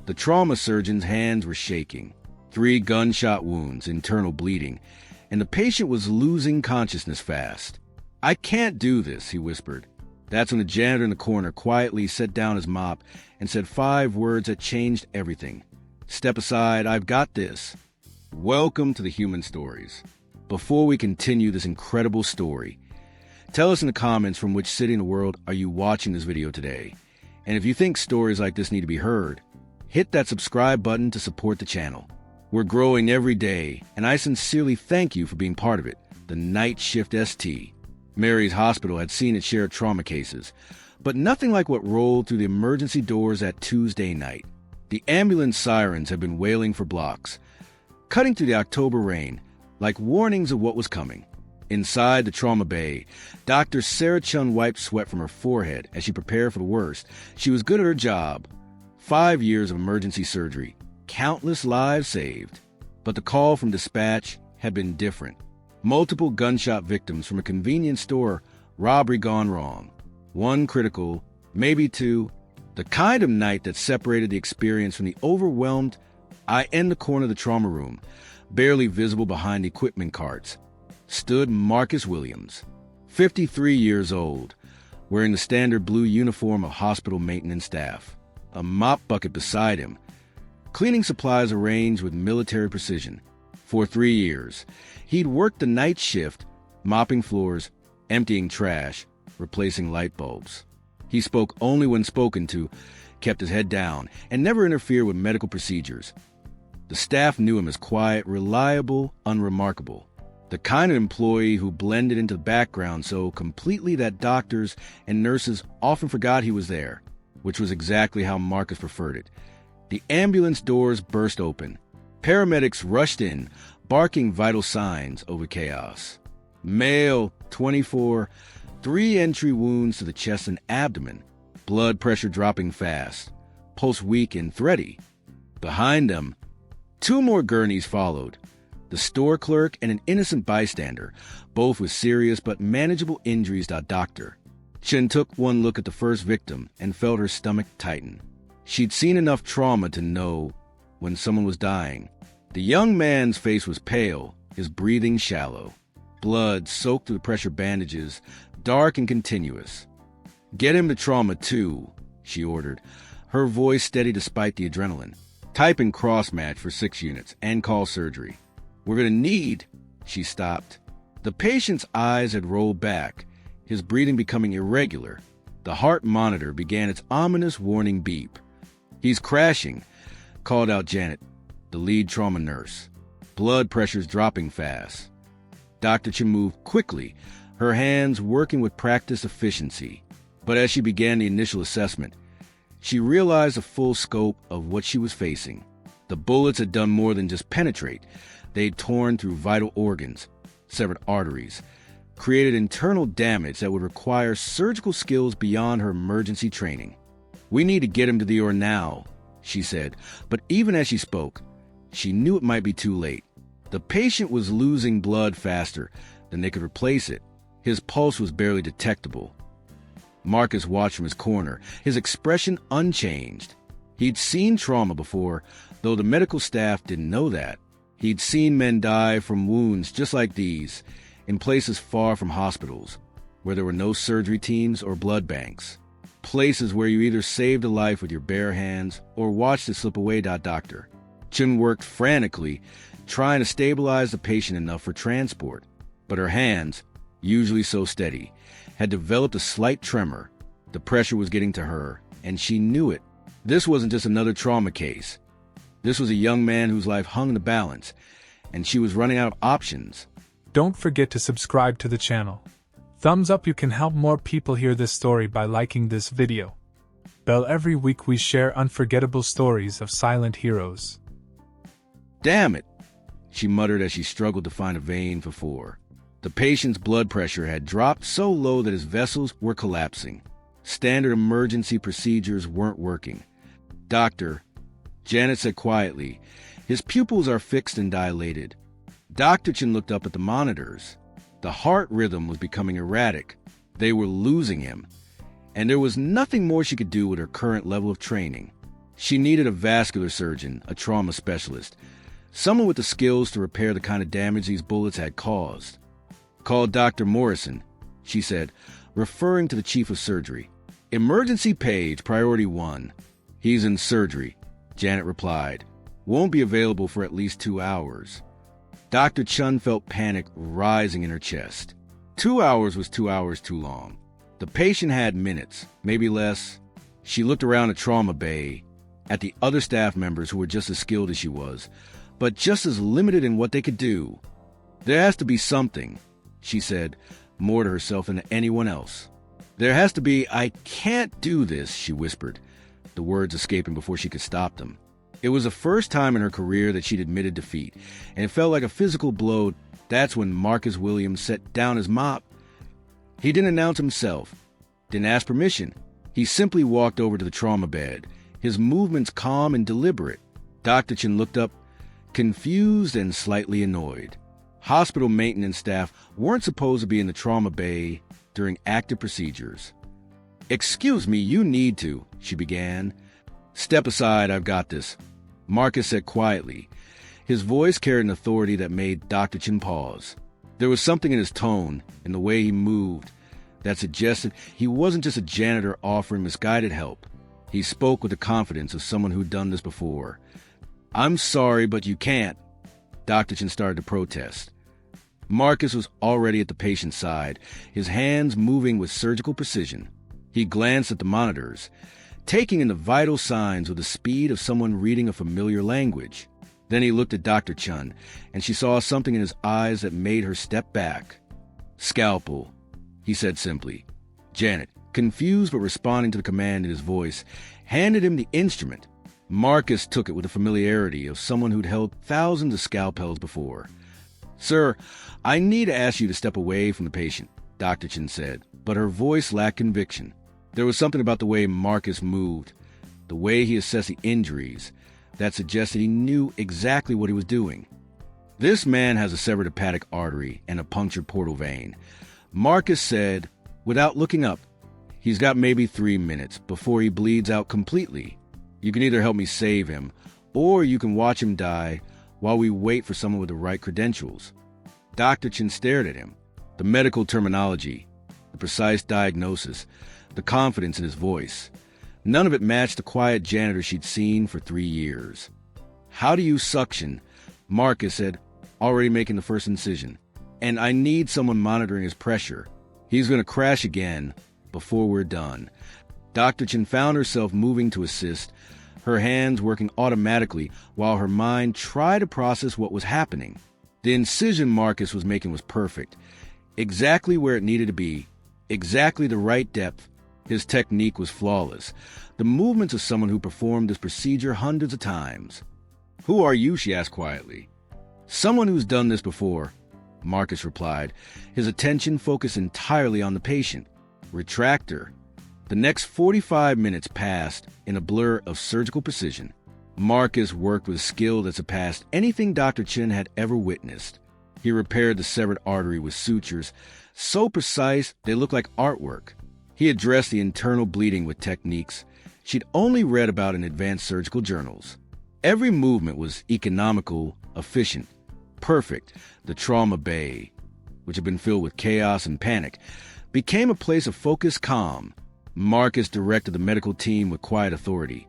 The trauma surgeon's hands were shaking. 3 gunshot wounds, internal bleeding, and the patient was losing consciousness fast. "I can't do this," he whispered. That's when the janitor in the corner quietly set down his mop and said 5 words that changed everything. "Step aside, I've got this." Welcome to the Human Stories. Before we continue this incredible story, tell us in the comments from which city in the world are you watching this video today. And if you think stories like this need to be heard, hit that subscribe button to support the channel. We're growing every day, and I sincerely thank you for being part of it. The Night Shift ST. Mary's hospital had seen its share of trauma cases, but nothing like what rolled through the emergency doors that Tuesday night. The ambulance sirens had been wailing for blocks, cutting through the October rain, like warnings of what was coming. Inside the trauma bay, Dr. Sarah Chun wiped sweat from her forehead as she prepared for the worst. She was good at her job. 5 years of emergency surgery, countless lives saved. But the call from dispatch had been different. Multiple gunshot victims from a convenience store robbery gone wrong. 1 critical, maybe 2. The kind of night that separated the experience from the overwhelmed. In the corner of the trauma room, barely visible behind equipment carts, stood Marcus Williams, 53 years old, wearing the standard blue uniform of hospital maintenance staff, a mop bucket beside him, cleaning supplies arranged with military precision. For 3 years, he'd worked the night shift, mopping floors, emptying trash, replacing light bulbs. He spoke only when spoken to, kept his head down, and never interfered with medical procedures. The staff knew him as quiet, reliable, unremarkable. The kind of employee who blended into the background so completely that doctors and nurses often forgot he was there, which was exactly how Marcus preferred it. The ambulance doors burst open. Paramedics rushed in, barking vital signs over chaos. Male, 24, 3 entry wounds to the chest and abdomen, blood pressure dropping fast, pulse weak and thready. Behind them, 2 more gurneys followed, the store clerk and an innocent bystander, both with serious but manageable injuries. Doctor Chen took one look at the first victim and felt her stomach tighten. She'd seen enough trauma to know when someone was dying. The young man's face was pale, his breathing shallow. Blood soaked through the pressure bandages, dark and continuous. "Get him to trauma 2, she ordered, her voice steady despite the adrenaline. "Type in cross-match for 6 units and call surgery. We're going to need—" She stopped. The patient's eyes had rolled back, his breathing becoming irregular. The heart monitor began its ominous warning beep. "He's crashing," called out Janet, the lead trauma nurse. Blood pressure's dropping fast. Dr. Chen moved quickly, her hands working with practiced efficiency. But as she began the initial assessment, she realized the full scope of what she was facing. The bullets had done more than just penetrate. They'd torn through vital organs, severed arteries, created internal damage that would require surgical skills beyond her emergency training. "We need to get him to the ER now," she said. But even as she spoke, she knew it might be too late. The patient was losing blood faster than they could replace it. His pulse was barely detectable. Marcus watched from his corner, his expression unchanged. He'd seen trauma before, though the medical staff didn't know that. He'd seen men die from wounds just like these, in places far from hospitals, where there were no surgery teams or blood banks. Places where you either saved a life with your bare hands or watched it slip away. Doctor Chen worked frantically, trying to stabilize the patient enough for transport. But her hands, usually so steady, had developed a slight tremor. The pressure was getting to her, and she knew it. This wasn't just another trauma case. This was a young man whose life hung in the balance, and she was running out of options. Don't forget to subscribe to the channel. Thumbs up, you can help more people hear this story by liking this video. Bell, every week we share unforgettable stories of silent heroes. "Damn it," she muttered as she struggled to find a vein for 4. The patient's blood pressure had dropped so low that his vessels were collapsing. Standard emergency procedures weren't working. "Doctor," Janet said quietly, "his pupils are fixed and dilated." Dr. Chen looked up at the monitors. The heart rhythm was becoming erratic. They were losing him. And there was nothing more she could do with her current level of training. She needed a vascular surgeon, a trauma specialist, someone with the skills to repair the kind of damage these bullets had caused. "Call Dr. Morrison," she said, referring to the chief of surgery. "Emergency page, priority 1. "He's in surgery," Janet replied. "Won't be available for at least 2 hours." Dr. Chun felt panic rising in her chest. 2 hours was 2 hours too long. The patient had minutes, maybe less. She looked around the trauma bay at the other staff members who were just as skilled as she was, but just as limited in what they could do. "There has to be something," she said, more to herself than to anyone else. "There has to be. I can't do this," she whispered, the words escaping before she could stop them. It was the first time in her career that she'd admitted defeat, and it felt like a physical blow. That's when Marcus Williams set down his mop. He didn't announce himself, didn't ask permission. He simply walked over to the trauma bed, his movements calm and deliberate. Dr. Chin looked up, confused and slightly annoyed. Hospital maintenance staff weren't supposed to be in the trauma bay during active procedures. "Excuse me, you need to," she began. "Step aside, I've got this," Marcus said quietly. His voice carried an authority that made Dr. Chin pause. There was something in his tone, in the way he moved, that suggested he wasn't just a janitor offering misguided help. He spoke with the confidence of someone who'd done this before. "I'm sorry, but you can't." Dr. Chin started to protest. Marcus was already at the patient's side, his hands moving with surgical precision. He glanced at the monitors, taking in the vital signs with the speed of someone reading a familiar language. Then he looked at Dr. Chun, and she saw something in his eyes that made her step back. "Scalpel," he said simply. Janet, confused but responding to the command in his voice, handed him the instrument. Marcus took it with the familiarity of someone who'd held thousands of scalpels before. "Sir, I need to ask you to step away from the patient," Dr. Chin said, but her voice lacked conviction. There was something about the way Marcus moved, the way he assessed the injuries, that suggested he knew exactly what he was doing. "This man has a severed hepatic artery and a punctured portal vein," Marcus said, without looking up. "He's got maybe 3 minutes before he bleeds out completely. You can either help me save him, or you can watch him die while we wait for someone with the right credentials." Dr. Chin stared at him. The medical terminology, the precise diagnosis, the confidence in his voice. None of it matched the quiet janitor she'd seen for 3 years. "How do you suction?" Marcus said, already making the first incision. "And I need someone monitoring his pressure. He's going to crash again before we're done." Dr. Chin found herself moving to assist, her hands working automatically while her mind tried to process what was happening. The incision Marcus was making was perfect, exactly where it needed to be, exactly the right depth. His technique was flawless, the movements of someone who performed this procedure hundreds of times. "Who are you?" she asked quietly. "Someone who's done this before," Marcus replied, his attention focused entirely on the patient. "Retractor." The next 45 minutes passed in a blur of surgical precision. Marcus worked with skill that surpassed anything Dr. Chin had ever witnessed. He repaired the severed artery with sutures so precise they looked like artwork. He addressed the internal bleeding with techniques she'd only read about in advanced surgical journals. Every movement was economical, efficient, perfect. The trauma bay, which had been filled with chaos and panic, became a place of focused calm. Marcus directed the medical team with quiet authority,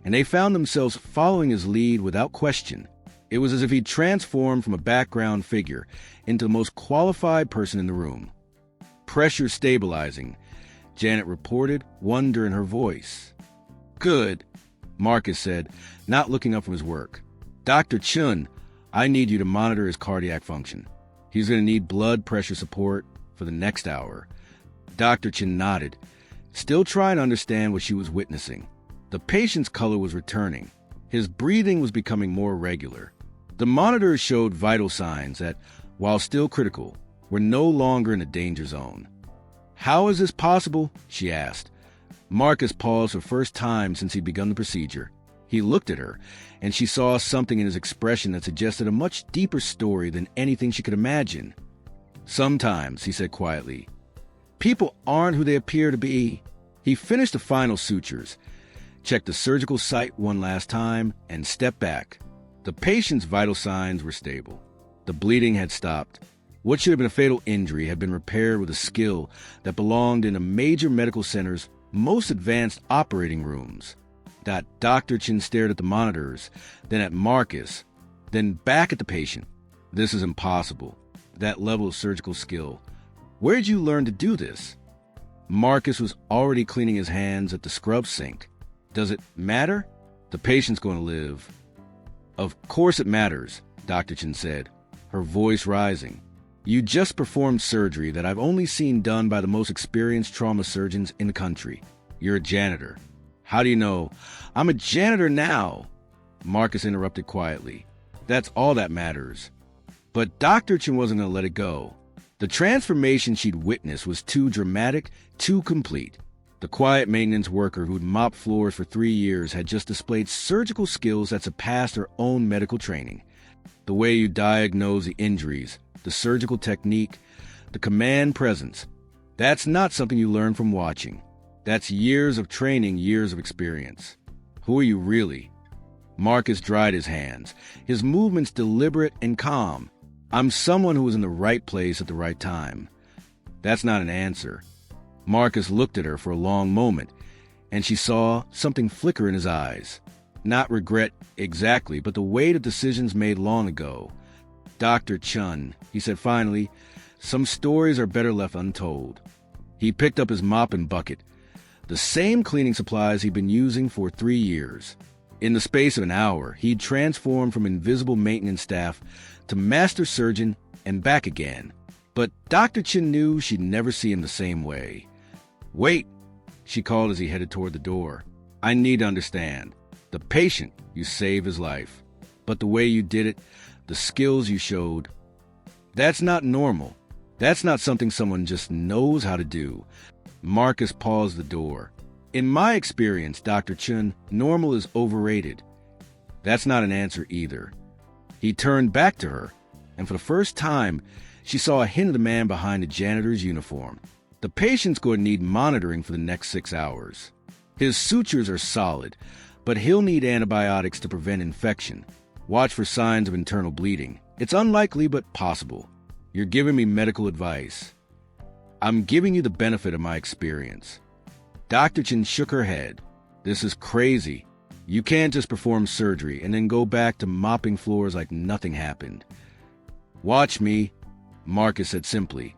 and they found themselves following his lead without question. It was as if he'd transformed from a background figure into the most qualified person in the room. "Pressure stabilizing," Janet reported, wonder in her voice. "Good," Marcus said, not looking up from his work. "Dr. Chun, I need you to monitor his cardiac function. He's going to need blood pressure support for the next hour." Dr. Chin nodded, still trying to understand what she was witnessing. The patient's color was returning. His breathing was becoming more regular. The monitors showed vital signs that, while still critical, were no longer in a danger zone. "How is this possible?" she asked. Marcus paused for the first time since he'd begun the procedure. He looked at her, and she saw something in his expression that suggested a much deeper story than anything she could imagine. "Sometimes," he said quietly, "people aren't who they appear to be." He finished the final sutures. checked the surgical site one last time, and stepped back. The patient's vital signs were stable. The bleeding had stopped. What should have been a fatal injury had been repaired with a skill that belonged in a major medical center's most advanced operating rooms. Dr. Chin stared at the monitors, then at Marcus, then back at the patient. This is impossible. That level of surgical skill. Where did you learn to do this? Marcus was already cleaning his hands at the scrub sink. Does it matter? The patient's going to live. Of course it matters, Dr. Chin said, her voice rising. You just performed surgery that I've only seen done by the most experienced trauma surgeons in the country. You're a janitor. How do you know? I'm a janitor now, Marcus interrupted quietly. That's all that matters. But Dr. Chin wasn't going to let it go. The transformation she'd witnessed was too dramatic, too complete. The quiet maintenance worker who'd mopped floors for 3 years had just displayed surgical skills that surpassed her own medical training. The way you diagnose the injuries, the surgical technique, the command presence. That's not something you learn from watching. That's years of training, years of experience. Who are you really? Marcus dried his hands, his movements deliberate and calm. I'm someone who was in the right place at the right time. That's not an answer. Marcus looked at her for a long moment, and she saw something flicker in his eyes. Not regret exactly, but the weight of decisions made long ago. Dr. Chun, he said finally, some stories are better left untold. He picked up his mop and bucket, the same cleaning supplies he'd been using for 3 years. In the space of an hour, he'd transformed from invisible maintenance staff to master surgeon and back again. But Dr. Chin knew she'd never see him the same way. Wait, she called as he headed toward the door. I need to understand. The patient, you saved his life. But the way you did it, the skills you showed, that's not normal. That's not something someone just knows how to do. Marcus paused the door. In my experience, Dr. Chun, normal is overrated. That's not an answer either. He turned back to her, and for the first time, she saw a hint of the man behind the janitor's uniform. The patient's going to need monitoring for the next 6 hours. His sutures are solid, but he'll need antibiotics to prevent infection. Watch for signs of internal bleeding. It's unlikely, but possible. You're giving me medical advice. I'm giving you the benefit of my experience. Dr. Chin shook her head. This is crazy. You can't just perform surgery and then go back to mopping floors like nothing happened. Watch me, Marcus said simply.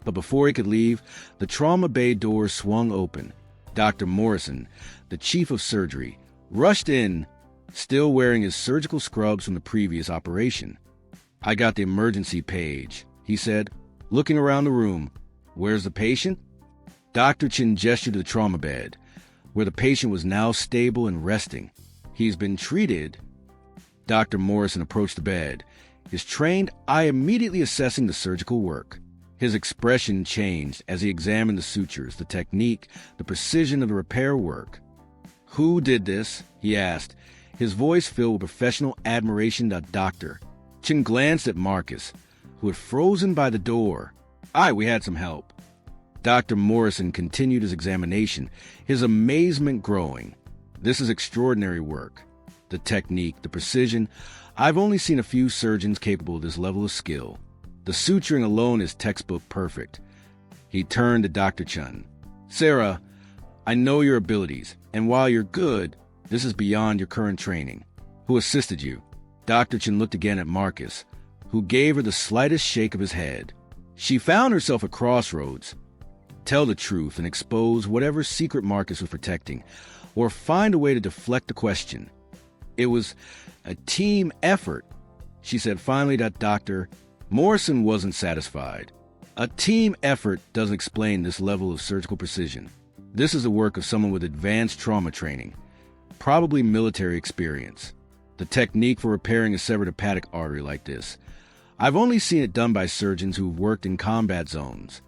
But before he could leave, the trauma bay door swung open. Dr. Morrison, the chief of surgery, rushed in, still wearing his surgical scrubs from the previous operation. I got the emergency page, he said, looking around the room. Where's the patient? Dr. Chin gestured to the trauma bed, where the patient was now stable and resting. He's been treated. Dr. Morrison approached the bed, his trained eye immediately assessing the surgical work. His expression changed as he examined the sutures, the technique, the precision of the repair work. Who did this? He asked, his voice filled with professional admiration. Doctor Chin glanced at Marcus, who had frozen by the door. We had some help. Dr. Morrison continued his examination, his amazement growing. This is extraordinary work. The technique, the precision. I've only seen a few surgeons capable of this level of skill. The suturing alone is textbook perfect. He turned to Dr. Chun. Sarah, I know your abilities, and while you're good, this is beyond your current training. Who assisted you? Dr. Chun looked again at Marcus, who gave her the slightest shake of his head. She found herself at crossroads. Tell the truth and expose whatever secret Marcus was protecting, or find a way to deflect the question. It was a team effort, she said finally. Dr. Morrison wasn't satisfied. A team effort doesn't explain this level of surgical precision. This is the work of someone with advanced trauma training, probably military experience. The technique for repairing a severed hepatic artery like this. I've only seen it done by surgeons who've worked in combat zones.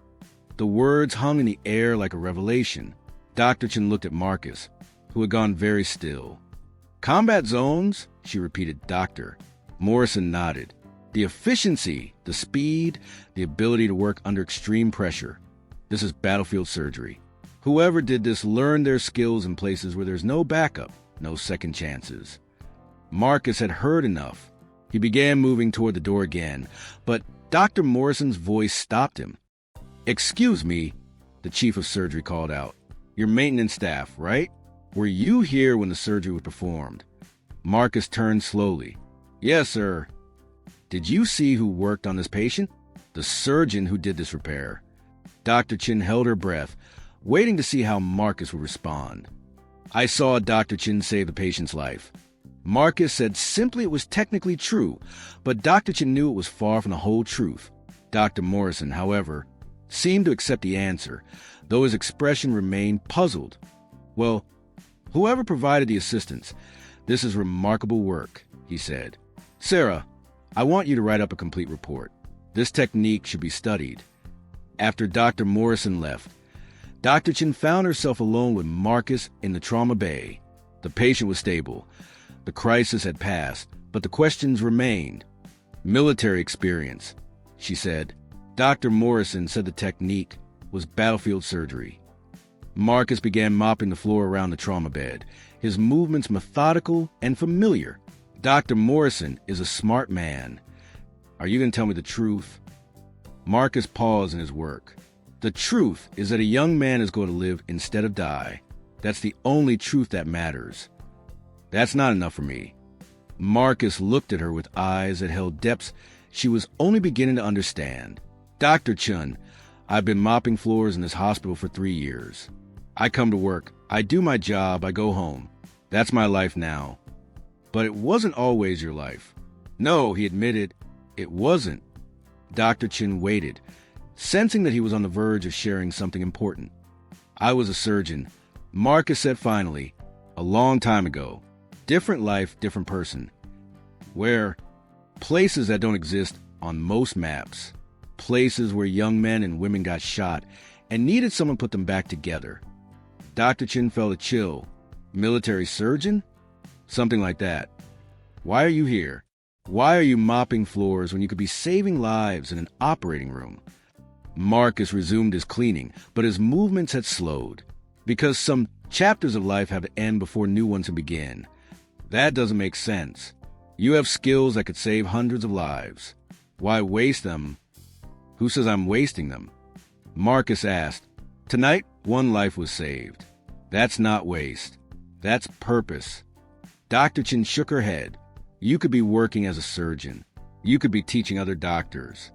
The words hung in the air like a revelation. Dr. Chin looked at Marcus, who had gone very still. Combat zones? She repeated. Doctor. Morrison nodded. The efficiency, the speed, the ability to work under extreme pressure. This is battlefield surgery. Whoever did this learned their skills in places where there's no backup, no second chances. Marcus had heard enough. He began moving toward the door again, but Dr. Morrison's voice stopped him. "Excuse me," the chief of surgery called out. "Your maintenance staff, right? Were you here when the surgery was performed?" Marcus turned slowly. "Yes, sir." "Did you see who worked on this patient?" "The surgeon who did this repair." Dr. Chin held her breath, waiting to see how Marcus would respond. "I saw Dr. Chin save the patient's life." Marcus said simply it was technically true, but Dr. Chin knew it was far from the whole truth. Dr. Morrison, however, seemed to accept the answer, though his expression remained puzzled. "Well, whoever provided the assistance, this is remarkable work," he said. "Sarah, I want you to write up a complete report. This technique should be studied." After Dr. Morrison left, Dr. Chin found herself alone with Marcus in the trauma bay. The patient was stable. The crisis had passed, but the questions remained. "Military experience," she said. Dr. Morrison said the technique was battlefield surgery. Marcus began mopping the floor around the trauma bed, his movements methodical and familiar. "Dr. Morrison is a smart man. Are you going to tell me the truth?" Marcus paused in his work. "The truth is that a young man is going to live instead of die. That's the only truth that matters." "That's not enough for me." Marcus looked at her with eyes that held depths she was only beginning to understand. "Dr. Chun, I've been mopping floors in this hospital for 3 years. I come to work, I do my job, I go home. That's my life now. But it wasn't always your life." "No," he admitted, "it wasn't." Dr. Chin waited, sensing that he was on the verge of sharing something important. "I was a surgeon," Marcus said finally, "a long time ago. Different life, different person. Where? Places that don't exist on most maps. Places where young men and women got shot and needed someone to put them back together." Dr. Chin felt a chill. "Military surgeon?" "Something like that." "Why are you here? Why are you mopping floors when you could be saving lives in an operating room?" Marcus resumed his cleaning, but his movements had slowed. "Because some chapters of life have to end before new ones can begin. That doesn't make sense. You have skills that could save hundreds of lives. Why waste them?" "Who says I'm wasting them?" Marcus asked. "Tonight, one life was saved. That's not waste. That's purpose." Dr. Chin shook her head. "You could be working as a surgeon. You could be teaching other doctors.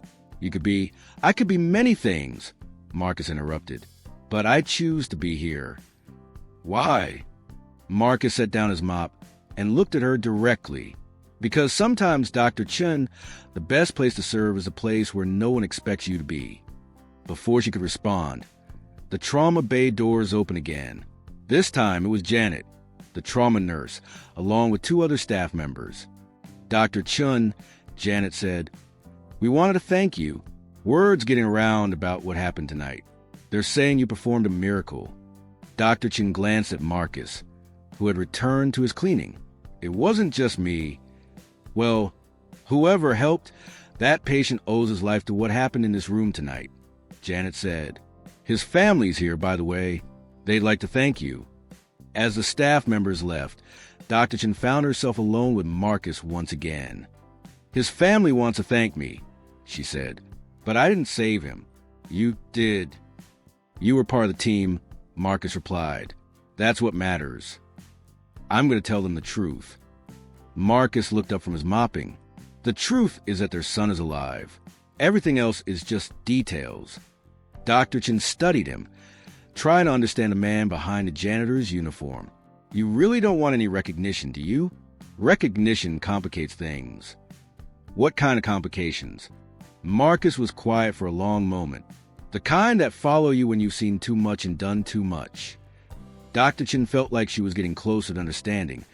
I could be many things," Marcus interrupted. "But I choose to be here." "Why?" Marcus set down his mop and looked at her directly. "Because sometimes, Dr. Chun, the best place to serve is a place where no one expects you to be." Before she could respond, the trauma bay doors opened again. This time it was Janet, the trauma nurse, along with 2 other staff members. "Dr. Chun," Janet said, "we wanted to thank you. Word's getting around about what happened tonight. They're saying you performed a miracle." Dr. Chin glanced at Marcus, who had returned to his cleaning. "It wasn't just me. Well, whoever helped, that patient owes his life to what happened in this room tonight," Janet said. "His family's here, by the way. They'd like to thank you." As the staff members left, Dr. Chin found herself alone with Marcus once again. "His family wants to thank me," she said, "but I didn't save him." "You did." "You were part of the team," Marcus replied. "That's what matters. I'm going to tell them the truth." Marcus looked up from his mopping. "The truth is that their son is alive. Everything else is just details." Dr. Chin studied him, trying to understand the man behind the janitor's uniform. "You really don't want any recognition, do you? Recognition complicates things." "What kind of complications?" Marcus was quiet for a long moment. "The kind that follow you when you've seen too much and done too much." Dr. Chin felt like she was getting closer to understanding,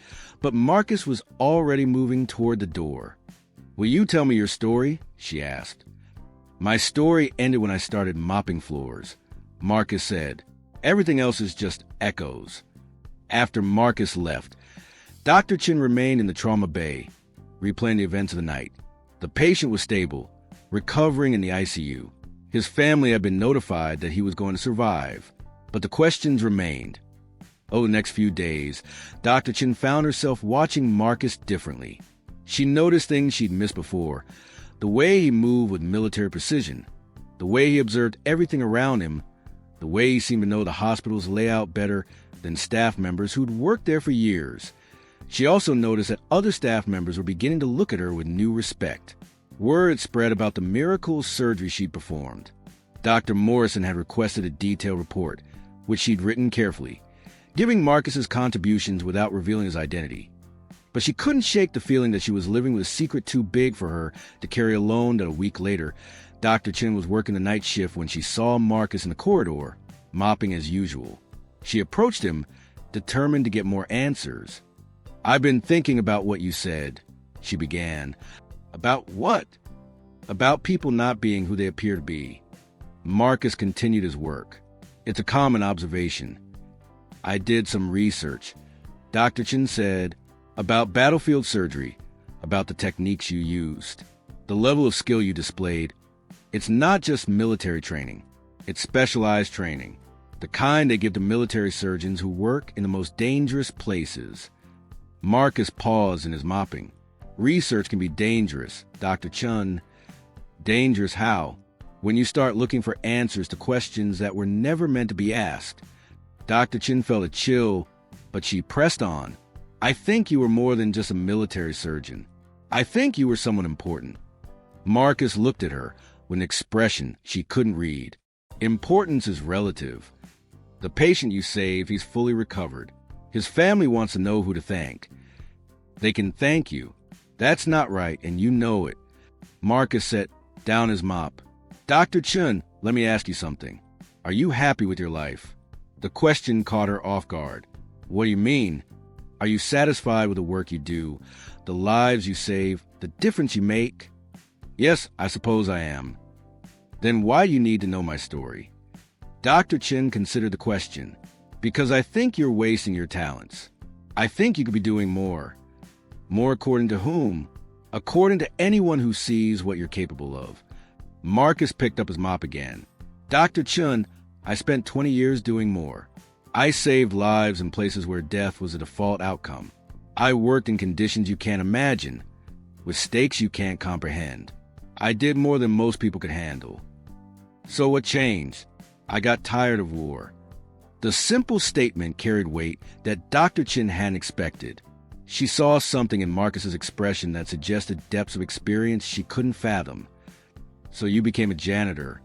but Marcus was already moving toward the door. "Will you tell me your story?" she asked. "My story ended when I started mopping floors," Marcus said. "Everything else is just echoes." After Marcus left, Dr. Chin remained in the trauma bay, replaying the events of the night. The patient was stable, recovering in the ICU. His family had been notified that he was going to survive. But the questions remained. The next few days, Dr. Chen found herself watching Marcus differently. She noticed things she'd missed before. The way he moved with military precision. The way he observed everything around him. The way he seemed to know the hospital's layout better than staff members who'd worked there for years. She also noticed that other staff members were beginning to look at her with new respect. Word spread about the miracle surgery she'd performed. Dr. Morrison had requested a detailed report, which she'd written carefully, giving Marcus's contributions without revealing his identity. But she couldn't shake the feeling that she was living with a secret too big for her to carry alone. That a week later, Dr. Chen was working the night shift when she saw Marcus in the corridor, mopping as usual. She approached him, determined to get more answers. "I've been thinking about what you said," she began. "About what?" "About people not being who they appear to be." Marcus continued his work. "It's a common observation. I did some research," Dr. Chen said, "about battlefield surgery, about the techniques you used, the level of skill you displayed. It's not just military training. It's specialized training, the kind they give to military surgeons who work in the most dangerous places." Marcus paused in his mopping. "Research can be dangerous, Dr. Chen." "Dangerous how?" "When you start looking for answers to questions that were never meant to be asked." Dr. Chen felt a chill, but she pressed on. "I think you were more than just a military surgeon. I think you were someone important." Marcus looked at her with an expression she couldn't read. "Importance is relative. The patient you saved, he's fully recovered. His family wants to know who to thank. They can thank you. That's not right, and you know it." Marcus set down his mop. "Dr. Chen, let me ask you something. Are you happy with your life?" The question caught her off guard. "What do you mean? Are you satisfied with the work you do, the lives you save, the difference you make?" "Yes, I suppose I am." "Then why do you need to know my story?" Dr. Chen considered the question. "Because I think you're wasting your talents. I think you could be doing more." "More according to whom?" "According to anyone who sees what you're capable of." Marcus picked up his mop again. "Dr. Chen, I spent 20 years doing more. I saved lives in places where death was a default outcome. I worked in conditions you can't imagine, with stakes you can't comprehend. I did more than most people could handle." "So what changed?" "I got tired of war." The simple statement carried weight that Dr. Chen hadn't expected. She saw something in Marcus's expression that suggested depths of experience she couldn't fathom. "So you became a janitor."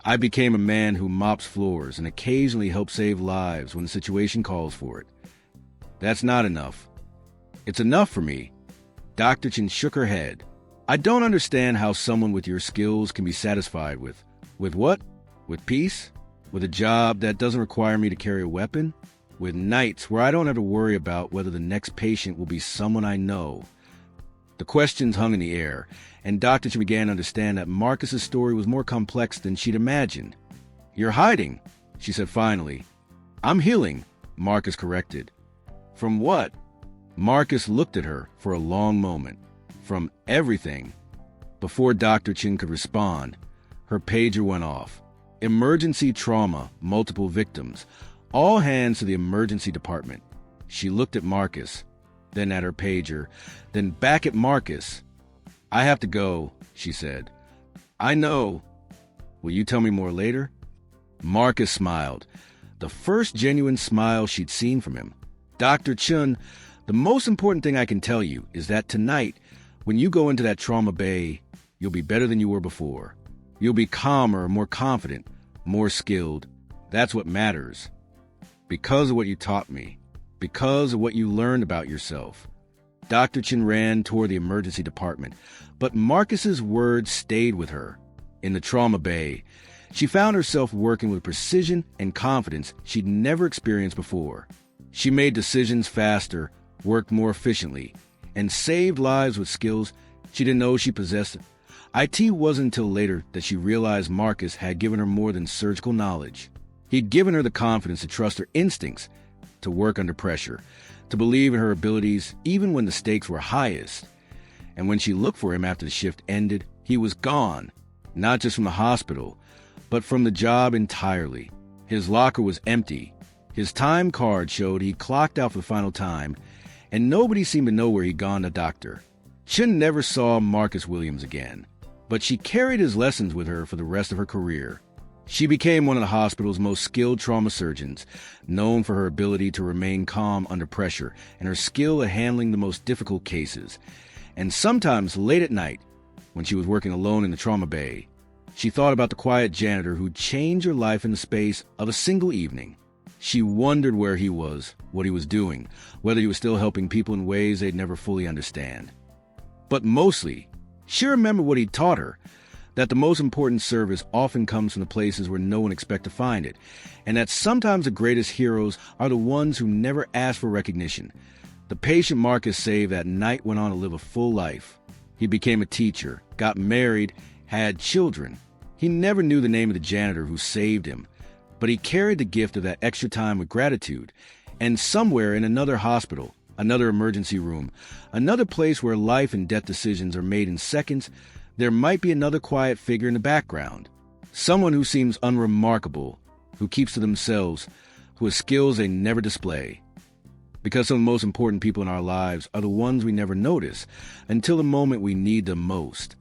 "I became a man who mops floors and occasionally helps save lives when the situation calls for it." "That's not enough." "It's enough for me." Dr. Chen shook her head. "I don't understand how someone with your skills can be satisfied with what? With peace? With a job that doesn't require me to carry a weapon? With nights where I don't have to worry about whether the next patient will be someone I know?" The questions hung in the air, and Dr. Chen began to understand that Marcus's story was more complex than she'd imagined. "You're hiding," she said finally. "I'm healing," Marcus corrected. "From what?" Marcus looked at her for a long moment. "From everything." Before Dr. Chen could respond, her pager went off. "Emergency trauma, multiple victims. All hands to the emergency department." She looked at Marcus, then at her pager, then back at Marcus. "I have to go," she said. "I know. Will you tell me more later?" Marcus smiled, the first genuine smile she'd seen from him. "Dr. Chen, the most important thing I can tell you is that tonight, when you go into that trauma bay, you'll be better than you were before. You'll be calmer, more confident, more skilled. That's what matters. Because of what you taught me. Because of what you learned about yourself." Dr. Chen ran toward the emergency department, but Marcus's words stayed with her. In the trauma bay, she found herself working with precision and confidence she'd never experienced before. She made decisions faster, worked more efficiently, and saved lives with skills she didn't know she possessed. It wasn't until later that she realized Marcus had given her more than surgical knowledge. He'd given her the confidence to trust her instincts, to work under pressure, to believe in her abilities even when the stakes were highest. And when she looked for him after the shift ended, he was gone, not just from the hospital, but from the job entirely. His locker was empty. His time card showed he clocked out for the final time, and nobody seemed to know where he'd gone to doctor. Chen never saw Marcus Williams again, but she carried his lessons with her for the rest of her career. She became one of the hospital's most skilled trauma surgeons, known for her ability to remain calm under pressure and her skill at handling the most difficult cases. And sometimes late at night, when she was working alone in the trauma bay, she thought about the quiet janitor who'd changed her life in the space of a single evening. She wondered where he was, what he was doing, whether he was still helping people in ways they'd never fully understand. But mostly, she remembered what he'd taught her, that the most important service often comes from the places where no one expects to find it, and that sometimes the greatest heroes are the ones who never ask for recognition. The patient Marcus saved that night went on to live a full life. He became a teacher, got married, had children. He never knew the name of the janitor who saved him, but he carried the gift of that extra time with gratitude. And somewhere in another hospital, another emergency room, another place where life and death decisions are made in seconds, there might be another quiet figure in the background. Someone who seems unremarkable, who keeps to themselves, who has skills they never display. Because some of the most important people in our lives are the ones we never notice until the moment we need them most.